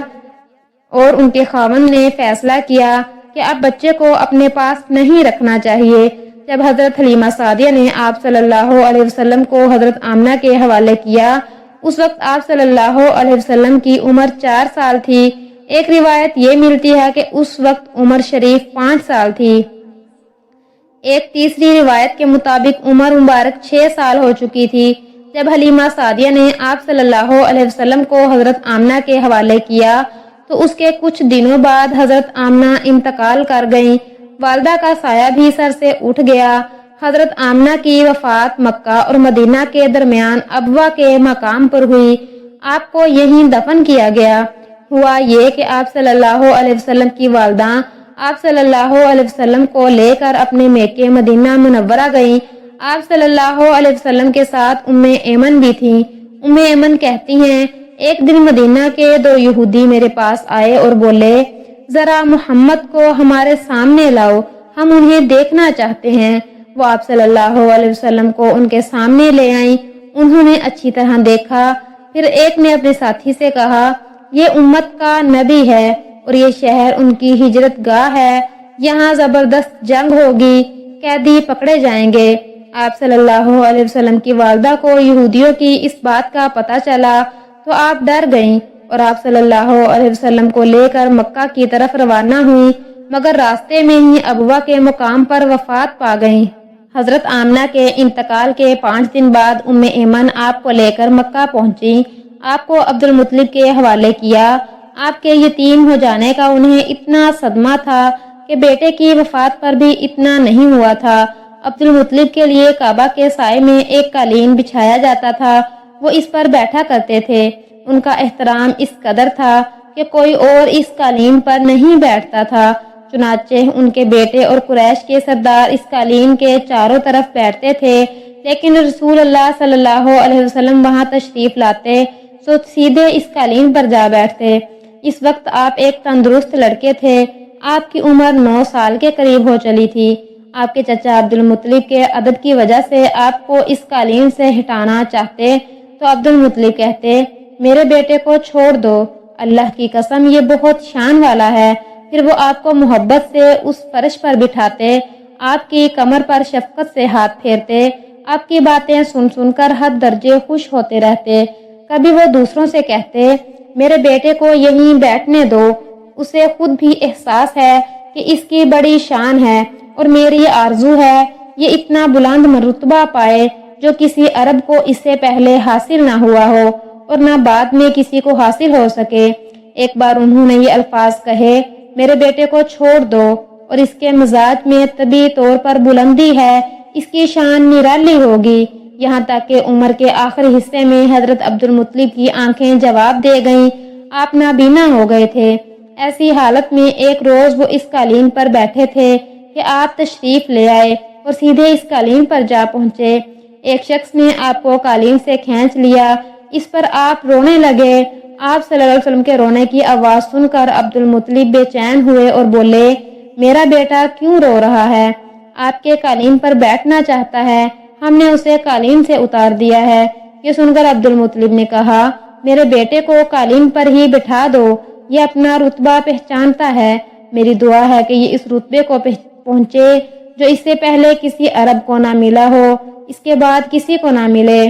اور ان کے خاوند نے فیصلہ کیا کہ اب بچے کو اپنے پاس نہیں رکھنا چاہیے۔ جب حضرت حلیمہ سعدیہ نے آپ صلی اللہ علیہ وسلم کو حضرت آمنہ کے حوالے کیا، اس وقت آپ صلی اللہ علیہ وسلم کی عمر 4 سال تھی۔ ایک روایت یہ ملتی ہے کہ اس وقت عمر شریف 5 سال تھی۔ ایک تیسری روایت کے مطابق عمر مبارک 6 سال ہو چکی تھی جب حلیمہ سعدیہ نے آپ صلی اللہ علیہ وسلم کو حضرت آمنہ کے حوالے کیا تو اس کے کچھ دنوں بعد حضرت آمنہ انتقال کر گئیں۔ والدہ کا سایہ بھی سر سے اٹھ گیا۔ حضرت آمنہ کی وفات مکہ اور مدینہ کے درمیان ابوا کے مقام پر ہوئی۔ آپ کو یہیں دفن کیا گیا۔ ہوا یہ کہ آپ صلی اللہ علیہ وسلم کی والدہ آپ صلی اللہ علیہ وسلم کو لے کر اپنے میکے مدینہ منورہ گئیں۔ آپ صلی اللہ علیہ وسلم کے ساتھ ام ایمن بھی تھیں۔ ام ایمن کہتی ہیں، ایک دن مدینہ کے 2 یہودی میرے پاس آئے اور بولے، ذرا محمد کو ہمارے سامنے لاؤ، ہم انہیں دیکھنا چاہتے ہیں۔ وہ آپ صلی اللہ علیہ وسلم کو ان کے سامنے لے آئیں۔ انہوں نے اچھی طرح دیکھا۔ پھر ایک نے اپنے ساتھی سے کہا، یہ امت کا نبی ہے اور یہ شہر ان کی ہجرت گاہ ہے، یہاں زبردست جنگ ہوگی، قیدی پکڑے جائیں گے۔ آپ صلی اللہ علیہ وسلم کی والدہ کو یہودیوں کی اس بات کا پتہ چلا تو آپ ڈر گئیں اور آپ صلی اللہ علیہ وسلم کو لے کر مکہ کی طرف روانہ ہوئیں، مگر راستے میں ہی ابوا کے مقام پر وفات پا گئیں۔ حضرت آمنہ کے انتقال کے 5 دن بعد ام ایمن آپ کو لے کر مکہ پہنچی۔ آپ کو عبد المطلب کے حوالے کیا۔ آپ کے یتیم ہو جانے کا انہیں اتنا صدمہ تھا کہ بیٹے کی وفات پر بھی اتنا نہیں ہوا تھا۔ عبد المطلب کے لیے کعبہ کے سائے میں ایک قالین بچھایا جاتا تھا، وہ اس پر بیٹھا کرتے تھے۔ ان کا احترام اس قدر تھا کہ کوئی اور اس قالین پر نہیں بیٹھتا تھا۔ چنانچہ ان کے بیٹے اور قریش کے سردار اس قالین کے چاروں طرف بیٹھتے تھے، لیکن رسول اللہ صلی اللہ علیہ وسلم وہاں تشریف لاتے تو سیدھے اس قالین پر جا بیٹھتے۔ اس وقت آپ ایک تندرست لڑکے تھے۔ آپ کی عمر 9 سال کے قریب ہو چلی تھی۔ آپ کے چچا عبد المطلب کے عدد کی وجہ سے آپ کو اس قالین سے ہٹانا چاہتے تو عبد المطلب کہتے، میرے بیٹے کو چھوڑ دو، اللہ کی قسم یہ بہت شان والا ہے۔ پھر وہ آپ کو محبت سے اس فرش پر بٹھاتے، آپ کی کمر پر شفقت سے ہاتھ پھیرتے، آپ کی باتیں سن سن کر حد درجے خوش ہوتے رہتے۔ کبھی وہ دوسروں سے کہتے، میرے بیٹے کو یہیں بیٹھنے دو، اسے خود بھی احساس ہے کہ اس کی بڑی شان ہے اور میری آرزو ہے یہ اتنا بلند مرتبہ پائے جو کسی عرب کو اس سے پہلے حاصل نہ ہوا ہو اور نہ بعد میں کسی کو حاصل ہو سکے۔ ایک بار انہوں نے یہ الفاظ کہے، میرے بیٹے کو چھوڑ دو، اور اس کے مزاج میں طبعی طور پر بلندی ہے، اس کی شان نرالی ہوگی۔ یہاں تک کہ عمر کے آخری حصے میں حضرت عبد المطلب کی آنکھیں جواب دے گئیں۔ آپ نابینا ہو گئے تھے۔ ایسی حالت میں ایک روز وہ اس قالین پر بیٹھے تھے کہ آپ تشریف لے آئے اور سیدھے اس قالین پر جا پہنچے۔ ایک شخص نے آپ کو قالین سے کھینچ لیا، اس پر آپ رونے لگے۔ آپ صلی اللہ علیہ وسلم کے رونے کی آواز سن کر عبد المطلب بے چین ہوئے اور بولے، میرا بیٹا کیوں رو رہا ہے؟ آپ کے قالین پر بیٹھنا چاہتا ہے، ہم نے اسے قالین سے اتار دیا ہے۔ یہ سن کر عبد المطلب نے کہا، میرے بیٹے کو قالین پر ہی بٹھا دو، یہ اپنا رتبہ پہچانتا ہے۔ میری دعا ہے کہ یہ اس رتبے کو پہنچے جو اس سے پہلے کسی عرب کو نہ ملا ہو، اس کے بعد کسی کو نہ ملے۔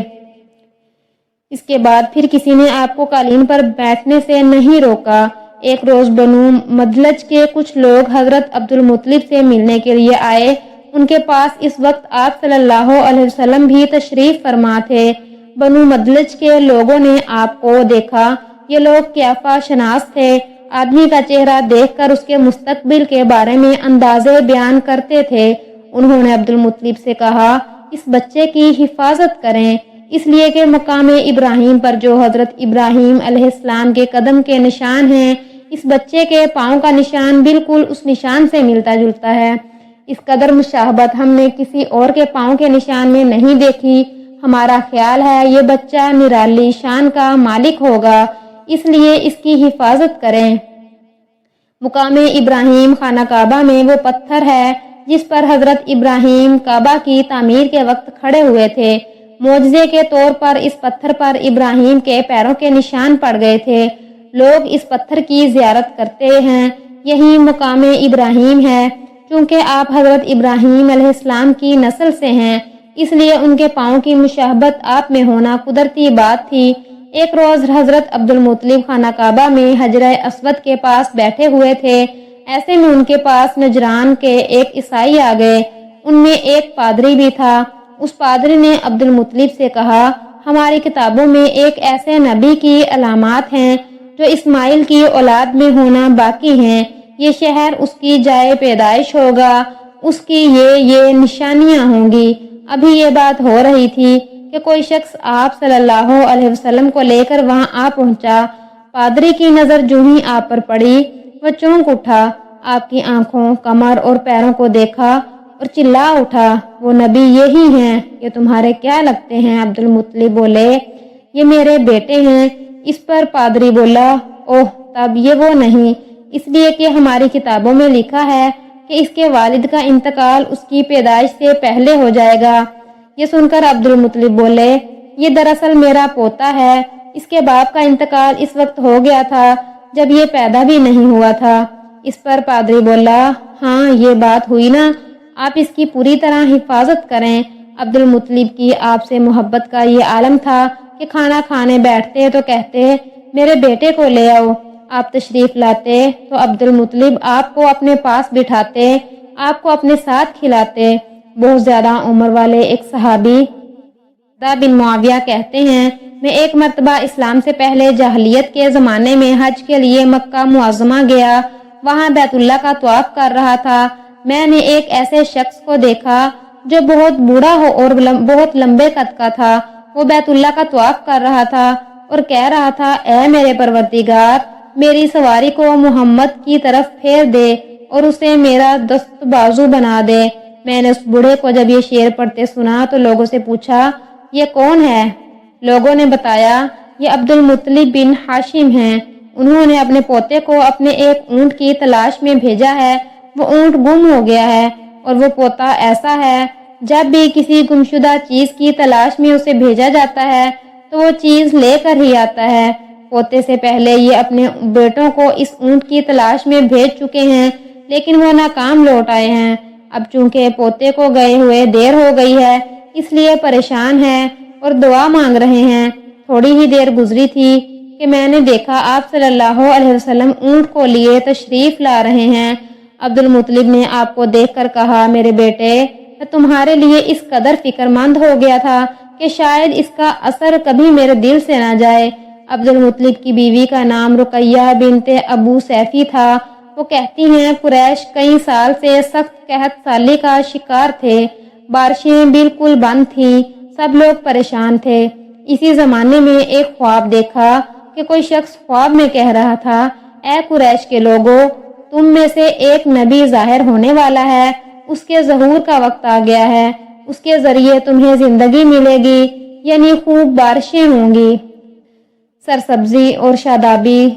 اس کے بعد پھر کسی نے آپ کو قالین پر بیٹھنے سے نہیں روکا۔ ایک روز بنو مدلج کے کچھ لوگ حضرت عبد المطلب سے ملنے کے لیے آئے۔ ان کے پاس اس وقت آپ صلی اللہ علیہ وسلم بھی تشریف فرما تھے۔ بنو مدلج کے لوگوں نے آپ کو دیکھا۔ یہ لوگ قیافہ شناس تھے۔ آدمی کا چہرہ دیکھ کر اس کے مستقبل کے بارے میں اندازے بیان کرتے تھے۔ انہوں نے عبد المطلب سے کہا، اس بچے کی حفاظت کریں، اس لیے کہ مقام ابراہیم پر جو حضرت ابراہیم علیہ السلام کے قدم کے نشان ہیں، اس بچے کے پاؤں کا نشان بالکل اس نشان سے ملتا جلتا ہے۔ اس قدر مشابہت ہم نے کسی اور کے پاؤں کے نشان میں نہیں دیکھی۔ ہمارا خیال ہے یہ بچہ نرالی شان کا مالک ہوگا، اس لیے اس کی حفاظت کریں۔ مقام ابراہیم خانہ کعبہ میں وہ پتھر ہے جس پر حضرت ابراہیم کعبہ کی تعمیر کے وقت کھڑے ہوئے تھے۔ معجزے کے طور پر اس پتھر پر ابراہیم کے پیروں کے نشان پڑ گئے تھے۔ لوگ اس پتھر کی زیارت کرتے ہیں، یہی مقام ابراہیم ہے۔ چونکہ آپ حضرت ابراہیم علیہ السلام کی نسل سے ہیں، اس لیے ان کے پاؤں کی مشابہت آپ میں ہونا قدرتی بات تھی۔ ایک روز حضرت عبد المطلب خانہ کعبہ میں حجرہ اسود کے پاس بیٹھے ہوئے تھے۔ ایسے میں ان کے پاس نجران کے ایک عیسائی آ گئے۔ ان میں ایک پادری بھی تھا۔ اس پادری نے عبد المطلب سے کہا، ہماری کتابوں میں ایک ایسے نبی کی علامات ہیں جو اسماعیل کی اولاد میں ہونا باقی ہیں۔ یہ شہر اس کی جائے پیدائش ہوگا، اس کی یہ نشانیاں ہوں گی۔ ابھی یہ بات ہو رہی تھی کہ کوئی شخص آپ صلی اللہ علیہ وسلم کو لے کر وہاں آ پہنچا۔ پادری کی نظر جو ہی آپ پر پڑی، وہ چونک اٹھا، آپ کی آنکھوں، کمر اور پیروں کو دیکھا اور چلا اٹھا، وہ نبی یہی ہیں، یہ تمہارے کیا لگتے ہیں؟ عبد المطلب بولے، یہ میرے بیٹے ہیں۔ اس پر پادری بولا، اوہ، تب یہ وہ نہیں، اس لیے کہ ہماری کتابوں میں لکھا ہے کہ اس کے والد کا انتقال اس کی پیدائش سے پہلے ہو جائے گا۔ یہ سن کر عبد المطلب بولے، یہ دراصل میرا پوتا ہے، اس کے باپ کا انتقال اس وقت ہو گیا تھا جب یہ پیدا بھی نہیں ہوا تھا۔ اس پر پادری بولا، ہاں یہ بات ہوئی نا، آپ اس کی پوری طرح حفاظت کریں۔ عبد المطلب کی آپ سے محبت کا یہ عالم تھا کہ کھانا کھانے بیٹھتے تو کہتے، میرے بیٹے کو لے آؤ۔ آپ تشریف لاتے تو عبد المطلب آپ کو اپنے پاس بٹھاتے، آپ کو اپنے ساتھ کھلاتے۔ بہت زیادہ عمر والے ایک صحابی بن معاویہ کہتے ہیں، میں ایک مرتبہ اسلام سے پہلے جاہلیت کے زمانے میں حج کے لیے مکہ معظمہ گیا، وہاں بیت اللہ کا طواف کر رہا تھا۔ میں نے ایک ایسے شخص کو دیکھا جو بہت بوڑھا ہو اور بہت لمبے قد کا تھا۔ وہ بیت اللہ کا طواف کر رہا تھا اور کہہ رہا تھا، اے میرے پروردگار، میری سواری کو محمد کی طرف پھیر دے اور اسے میرا دست بازو بنا دے۔ میں نے اس بوڑھے کو جب یہ شعر پڑھتے سنا تو لوگوں سے پوچھا، یہ کون ہے؟ لوگوں نے بتایا، یہ عبد المطلب بن ہاشم ہیں۔ انہوں نے اپنے پوتے کو اپنے ایک اونٹ کی تلاش میں بھیجا ہے، وہ اونٹ گم ہو گیا ہے، اور وہ پوتا ایسا ہے، جب بھی کسی گمشدہ چیز کی تلاش میں اسے بھیجا جاتا ہے تو وہ چیز لے کر ہی آتا ہے۔ پوتے سے پہلے یہ اپنے بیٹوں کو اس اونٹ کی تلاش میں بھیج چکے ہیں، لیکن وہ ناکام لوٹ آئے ہیں۔ اب چونکہ پوتے کو گئے ہوئے دیر ہو گئی ہے، اس لیے پریشان ہے اور دعا مانگ رہے ہیں۔ تھوڑی ہی دیر گزری تھی کہ میں نے دیکھا آپ صلی اللہ علیہ وسلم اونٹ کو لیے تشریف لا رہے ہیں۔ عبد المطلب نے آپ کو دیکھ کر کہا، میرے بیٹے، میں تمہارے لیے اس قدر فکر مند ہو گیا تھا کہ شاید اس کا اثر کبھی میرے دل سے نہ جائے۔ عبد المطلب کی بیوی کا نام رقیہ بنت ابو سیفی تھا۔ وہ کہتی ہیں، قریش کئی سال سے سخت قحط سالی کا شکار تھے، بارشیں بالکل بند تھیں، سب لوگ پریشان تھے۔ اسی زمانے میں ایک خواب دیکھا کہ کوئی شخص خواب میں کہہ رہا تھا، اے قریش کے لوگوں، تم میں سے ایک نبی ظاہر ہونے والا ہے، اس کے ظہور کا وقت آ گیا ہے، اس کے ذریعے تمہیں زندگی ملے گی، یعنی خوب بارشیں ہوں گی، سرسبزی اور شادابی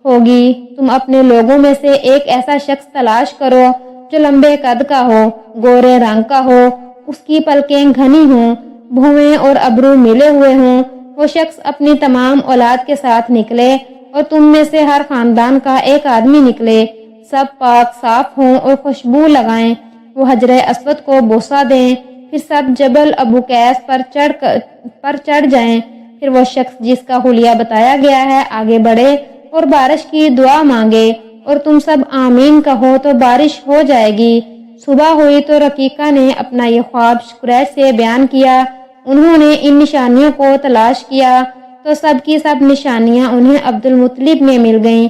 ہوگی۔ تم اپنے لوگوں میں سے ایک ایسا شخص تلاش کرو جو لمبے قد کا ہو، گورے رنگ کا ہو، اس کی پلکیں گھنی ہوں، بھویں اور ابرو ملے ہوئے ہوں۔ وہ شخص اپنی تمام اولاد کے ساتھ نکلے اور تم میں سے ہر خاندان کا ایک آدمی نکلے، سب پاک صاف ہوں اور خوشبو لگائیں۔ وہ حجر اسود کو بوسہ دیں، پھر سب جبل ابو قیس پر چڑھ جائیں، پھر وہ شخص جس کا حلیہ بتایا گیا ہے آگے بڑھے اور بارش کی دعا مانگے، اور تم سب آمین کہو تو بارش ہو جائے گی۔ صبح ہوئی تو رقیقہ نے اپنا یہ خواب قریش سے بیان کیا۔ انہوں نے ان نشانیوں کو تلاش کیا تو سب کی سب نشانیاں انہیں عبد المطلب میں مل گئیں۔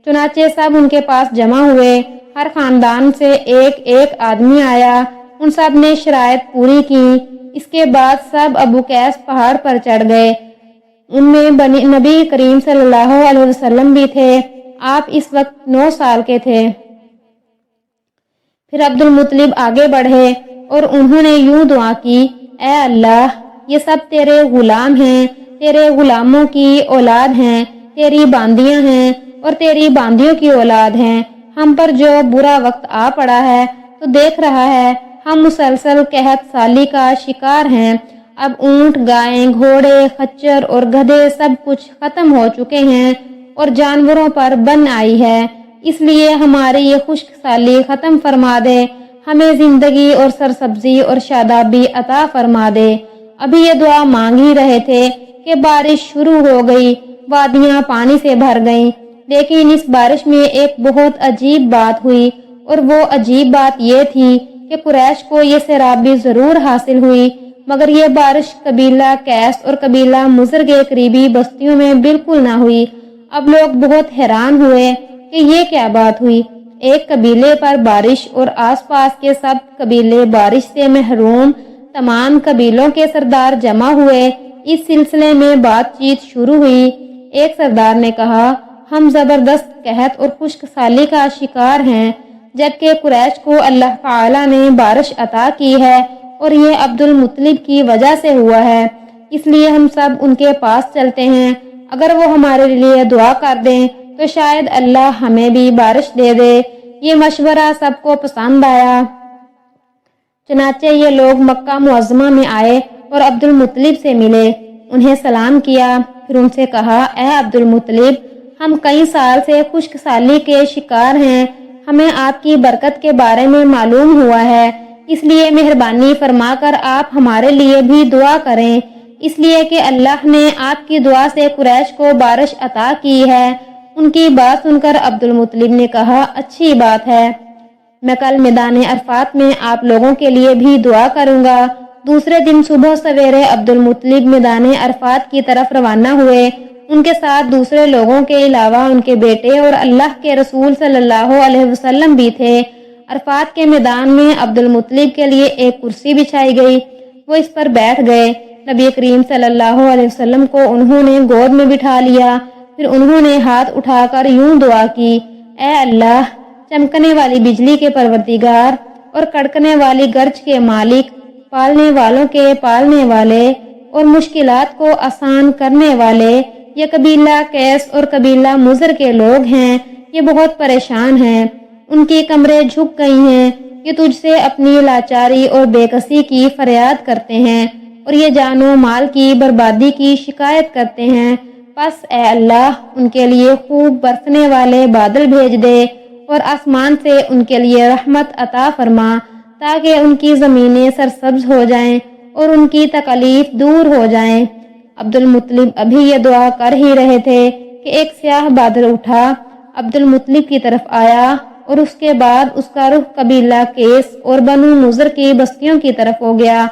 چنانچہ سب ان کے پاس جمع ہوئے، ہر خاندان سے ایک ایک آدمی آیا، ان سب نے شرائط پوری کی۔ اس کے بعد سب ابو قیس پہاڑ پر چڑھ گئے، ان میں نبی کریم صلی اللہ علیہ وسلم بھی تھے۔ آپ اس وقت 9 سال کے تھے۔ پھر عبد المطلب آگے بڑھے اور انہوں نے یوں دعا کی، اے اللہ، یہ سب تیرے غلام ہیں، تیرے غلاموں کی اولاد ہیں، تیری باندیاں ہیں اور تیری باندیوں کی اولاد ہیں۔ ہم پر جو برا وقت آ پڑا ہے تو دیکھ رہا ہے، ہم مسلسل قحط سالی کا شکار ہیں۔ اب اونٹ، گائیں، گھوڑے، خچر اور گدھے سب کچھ ختم ہو چکے ہیں اور جانوروں پر بن آئی ہے، اس لیے ہماری یہ خشک سالی ختم فرما دے، ہمیں زندگی اور سرسبزی اور شادابی عطا فرما دے۔ ابھی یہ دعا مانگ ہی رہے تھے کہ بارش شروع ہو گئی، وادیاں پانی سے بھر گئیں۔ لیکن اس بارش میں ایک بہت عجیب بات ہوئی، اور وہ عجیب بات یہ تھی کہ قریش کو یہ سیرابی ضرور حاصل ہوئی، مگر یہ بارش قبیلہ قیس اور قبیلہ مضر کے قریبی بستیوں میں بالکل نہ ہوئی۔ اب لوگ بہت حیران ہوئے کہ یہ کیا بات ہوئی، ایک قبیلے پر بارش اور آس پاس کے سب قبیلے بارش سے محروم۔ تمام قبیلوں کے سردار جمع ہوئے، اس سلسلے میں بات چیت شروع ہوئی۔ ایک سردار نے کہا، ہم زبردست قحط اور خشک سالی کا شکار ہیں، جبکہ قریش کو اللہ تعالی نے بارش عطا کی ہے اور یہ عبد المطلب کی وجہ سے ہوا ہے، اس لیے ہم سب ان کے پاس چلتے ہیں، اگر وہ ہمارے لیے دعا کر دیں تو شاید اللہ ہمیں بھی بارش دے دے۔ یہ مشورہ سب کو پسند آیا، چنانچہ یہ لوگ مکہ معظمہ میں آئے اور عبد المطلب سے ملے، انہیں سلام کیا، پھر ان سے کہا، اے عبد المطلب، ہم کئی سال سے خشک سالی کے شکار ہیں، ہمیں آپ کی برکت کے بارے میں معلوم ہوا ہے، اس لیے مہربانی فرما کر آپ ہمارے لیے بھی دعا کریں، اس لیے کہ اللہ نے آپ کی دعا سے قریش کو بارش عطا کی ہے۔ ان کی بات سن کر عبد المطلب نے کہا، اچھی بات ہے، میں کل میدان عرفات میں آپ لوگوں کے لیے بھی دعا کروں گا۔ دوسرے دن صبح سویرے عبد المطلب میدان عرفات کی طرف روانہ ہوئے، ان کے ساتھ دوسرے لوگوں کے علاوہ ان کے بیٹے اور اللہ کے رسول صلی اللہ علیہ وسلم بھی تھے۔ عرفات کے میدان میں عبد المطلب کے لیے ایک کرسی بچھائی گئی، وہ اس پر بیٹھ گئے۔ نبی کریم صلی اللہ علیہ وسلم کو انہوں نے گود میں بٹھا لیا، پھر انہوں نے ہاتھ اٹھا کر یوں دعا کی، اے اللہ، چمکنے والی بجلی کے پروردگار اور کڑکنے والی گرج کے مالک، پالنے والوں کے پالنے والے اور مشکلات کو آسان کرنے والے، یہ قبیلہ قیس اور قبیلہ مضر کے لوگ ہیں، یہ بہت پریشان ہیں، ان کی کمریں جھک گئی ہیں، یہ تجھ سے اپنی لاچاری اور بے کسی کی فریاد کرتے ہیں اور یہ جان و مال کی بربادی کی شکایت کرتے ہیں، پس اے اللہ ان کے لیے خوب برسنے والے بادل بھیج دے اور آسمان سے ان کے لیے رحمت عطا فرما، تاکہ ان کی زمینیں سرسبز ہو جائیں اور ان کی تکالیف دور ہو جائیں۔ عبد المطلب ابھی یہ دعا کر ہی رہے تھے کہ ایک سیاہ بادل اٹھا، عبد المطلب کی طرف آیا اور اس کے بعد اس کا رخ قبیلہ قیس اور بنو مضر کی بستیوں کی طرف ہو گیا۔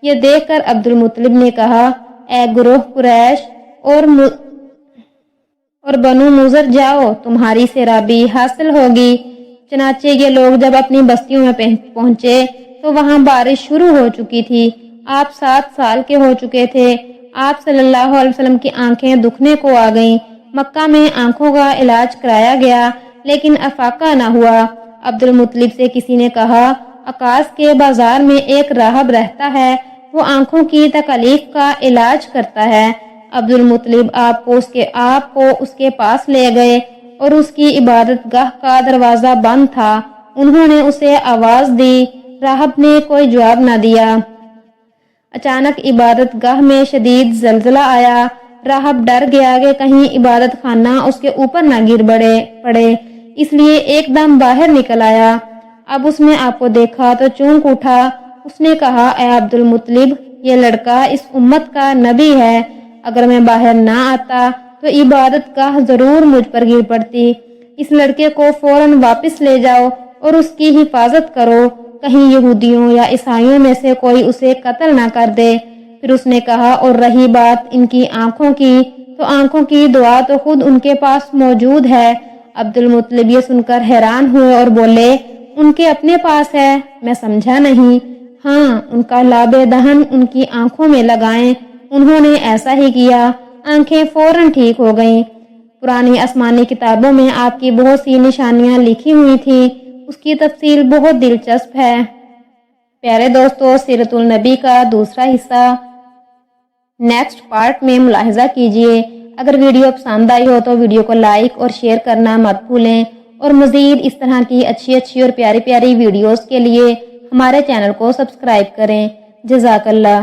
یہ دیکھ کر عبد المطلب نے کہا، اے گروہ قریش اور بنو مضر، جاؤ، تمہاری سیرابی حاصل ہوگی۔ چنانچہ یہ لوگ جب اپنی بستیوں میں پہنچے تو وہاں بارش شروع ہو چکی تھی۔ آپ 7 سال کے ہو چکے تھے۔ آپ صلی اللہ علیہ وسلم کی آنکھیں دکھنے کو آ گئیں، مکہ میں آنکھوں کا علاج کرایا گیا لیکن افاقہ نہ ہوا۔ عبد المطلب سے کسی نے کہا، عکاس کے بازار میں ایک راہب رہتا ہے، وہ آنکھوں کی تکلیف کا علاج کرتا ہے۔ عبد المطلب آپ کو اس کے پاس لے گئے اور اس کی عبادت گاہ کا دروازہ بند تھا۔ انہوں نے اسے آواز دی، راہب نے کوئی جواب نہ دیا۔ اچانک عبادت گاہ میں شدید زلزلہ آیا۔ راہب ڈر گیا کہ کہیں عبادت خانہ اس کے اوپر نہ گر پڑے، اس لیے ایک دم باہر نکل آیا۔ اب اس نے آپ کو دیکھا تو چونک اٹھا۔ اس نے کہا، اے عبد المطلب، یہ لڑکا اس امت کا نبی ہے، اگر میں باہر نہ آتا تو عبادت گاہ ضرور مجھ پر گر پڑتی۔ اس لڑکے کو فوراً واپس لے جاؤ اور اس کی حفاظت کرو، کہیں یہودیوں یا عیسائیوں میں سے کوئی اسے قتل نہ کر دے۔ پھر اس نے کہا، اور رہی بات ان کی آنکھوں کی، تو آنکھوں کی دعا تو خود ان کے پاس موجود ہے۔ عبد المطلب یہ سن کر حیران ہوئے اور بولے، ان کے اپنے پاس ہے؟ میں سمجھا نہیں۔ ہاں، ان کا لاب دہن ان کی آنکھوں میں لگائیں۔ انہوں نے ایسا ہی کیا، آنکھیں فوراً ٹھیک ہو گئیں۔ پرانی آسمانی کتابوں میں آپ کی بہت سی نشانیاں لکھی ہوئی تھیں، اس کی تفصیل بہت دلچسپ ہے۔ پیارے دوستو، سیرت النبی کا دوسرا حصہ نیکسٹ پارٹ میں ملاحظہ کیجیے۔ اگر ویڈیو پسند آئی ہو تو ویڈیو کو لائک اور شیئر کرنا مت بھولیں، اور مزید اس طرح کی اچھی اور پیاری ویڈیوز کے لیے ہمارے چینل کو سبسکرائب کریں۔ جزاک اللہ۔